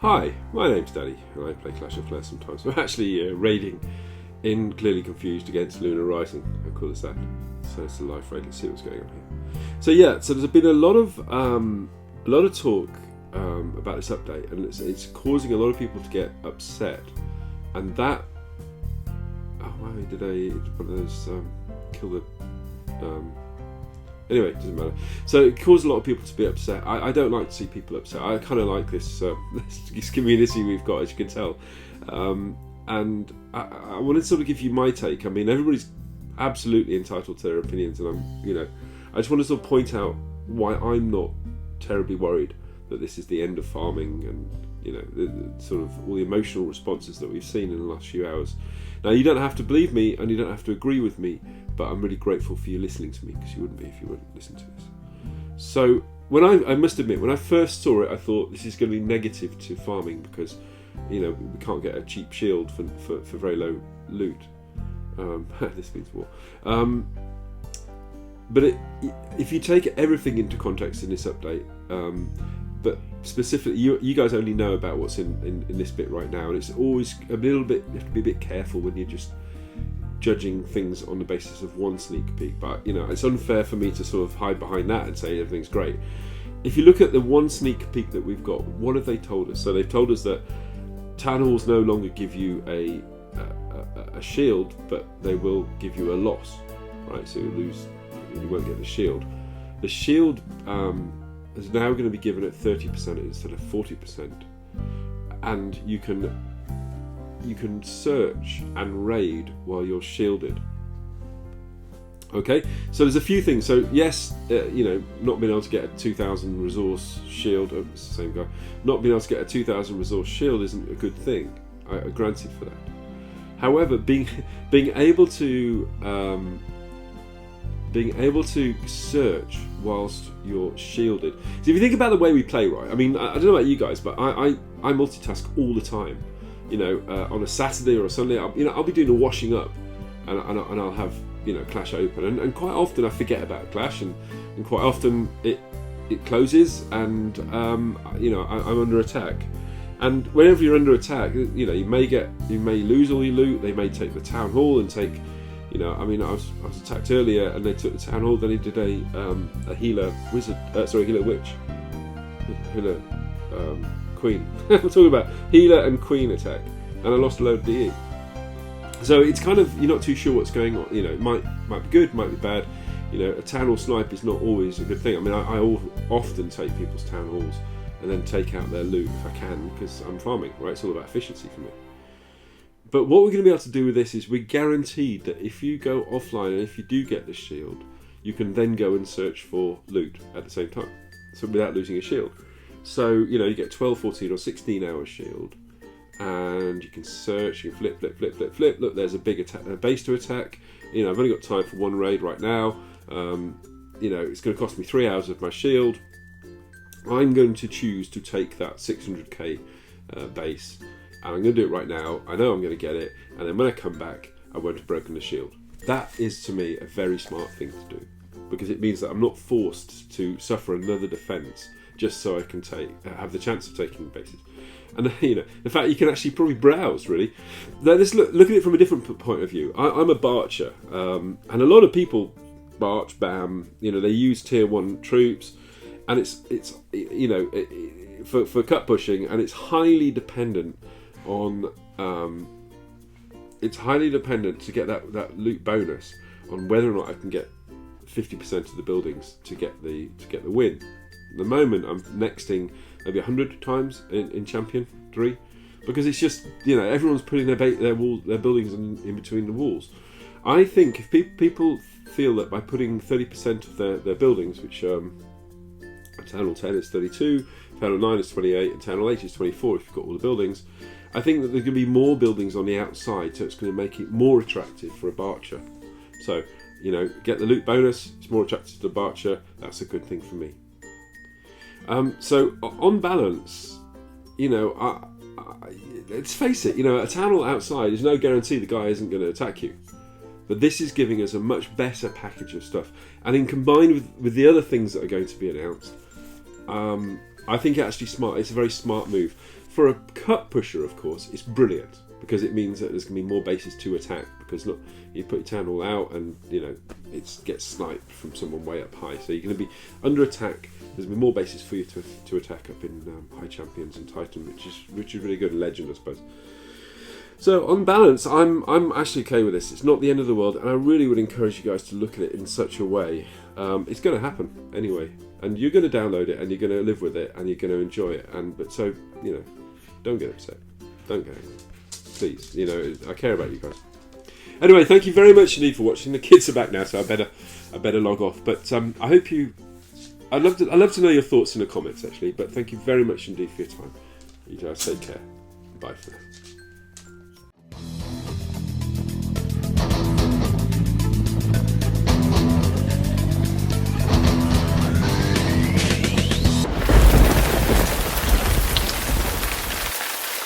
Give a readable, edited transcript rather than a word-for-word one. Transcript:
Hi, my name's Danny, and I play Clashoff sometimes. I'm actually raiding in Clearly Confused against Lunar Rising. How cool is that? So it's a live raid. Let's see what's going on here. So yeah, so there's been a lot of talk about this update, and it's causing a lot of people to get upset. And that, oh wow, did one of those kill the? Anyway, it doesn't matter. So it caused a lot of people to be upset. I don't like to see people upset. I kind of like this community we've got, as you can tell. And I want to sort of give you my take. I mean, everybody's absolutely entitled to their opinions, and I just want to sort of point out why I'm not terribly worried that this is the end of farming, and the sort of all the emotional responses that we've seen in the last few hours. Now, you don't have to believe me, and you don't have to agree with me, but I'm really grateful for you listening to me, because you wouldn't be if you wouldn't listen to this. So when I must admit, when I first saw it, I thought this is going to be negative to farming, because we can't get a cheap shield for very low loot. This means war. But if you take everything into context in this update, but specifically, you guys only know about what's in this bit right now, and it's always a little bit, you have to be a bit careful when you're just judging things on the basis of one sneak peek. But it's unfair for me to sort of hide behind that and say everything's great. If you look at the one sneak peek that we've got, what have they told us? So they've told us that town halls no longer give you a shield, but they will give you a loss, right? So you won't get the shield. The shield is now going to be given at 30% instead of 40%, and you can search and raid while you're shielded. Okay, so there's a few things. So yes, not being able to get a 2,000 resource shield, it's the same guy. Not being able to get a 2,000 resource shield isn't a good thing. I granted for that. However, being able to search whilst you're shielded. So if you think about the way we play, right? I mean, I don't know about you guys, but I multitask all the time. On a Saturday or a Sunday, I'll be doing the washing up, and I'll have Clash open, and quite often I forget about Clash, and quite often it closes, and I'm under attack. And whenever you're under attack, you may lose all your loot. They may take the town hall and take. I was attacked earlier, and they took the town hall. Then he did a healer wizard, healer witch, healer queen. I'm talking about healer and queen attack, and I lost a load of DE. So it's kind of, you're not too sure what's going on. It might be good, might be bad. A town hall snipe is not always a good thing. I mean, I often take people's town halls and then take out their loot if I can, because I'm farming, right? It's all about efficiency for me. But what we're going to be able to do with this is we're guaranteed that if you go offline and if you do get this shield, you can then go and search for loot at the same time, so without losing a shield. So you get 12, 14 or 16 hour shield, and you can search, you can flip. Look, there's a big base to attack. I've only got time for one raid right now. It's going to cost me 3 hours of my shield. I'm going to choose to take that 600k base, and I'm going to do it right now. I know I'm going to get it, and then when I come back, I won't have broken the shield. That is, to me, a very smart thing to do, because it means that I'm not forced to suffer another defense just so I can have the chance of taking bases. And the fact you can actually probably browse, really. Now, let's look at it from a different point of view. I'm a Barcher, and a lot of people Barch, BAM. They use tier 1 troops, and it's for cut pushing, and it's highly dependent on to get that loot bonus on whether or not I can get 50% of the buildings to get the win. At the moment, I'm nexting maybe 100 times in Champion 3, because it's just everyone's putting their buildings in between the walls. I think if people feel that by putting 30% of their buildings, which Town Hall 10 is 32, Town Hall 9 is 28, and Town Hall 8 is 24 if you've got all the buildings, I think that there's going to be more buildings on the outside, so it's going to make it more attractive for a Barcher. So, get the loot bonus, it's more attractive to the Barcher, that's a good thing for me. So, on balance, let's face it, a town hall outside is no guarantee the guy isn't going to attack you. But this is giving us a much better package of stuff. And then combined with the other things that are going to be announced, I think it's a very smart move. for a cut pusher, of course, it's brilliant because it means that there's going to be more bases to attack. Because look, you put your town all out, and it gets sniped from someone way up high. So you're going to be under attack. There's going to be more bases for you to attack up in High Champions and Titan, which is really good. Legend, I suppose. So on balance, I'm actually okay with this. It's not the end of the world, and I really would encourage you guys to look at it in such a way. It's going to happen anyway, and you're going to download it, and you're going to live with it, and you're going to enjoy it. But don't get upset. Don't get angry, please. I care about you guys. Anyway, thank you very much indeed for watching. The kids are back now, so I better log off. But I hope I'd love to know your thoughts in the comments actually. But thank you very much indeed for your time. You guys take care. Bye for now.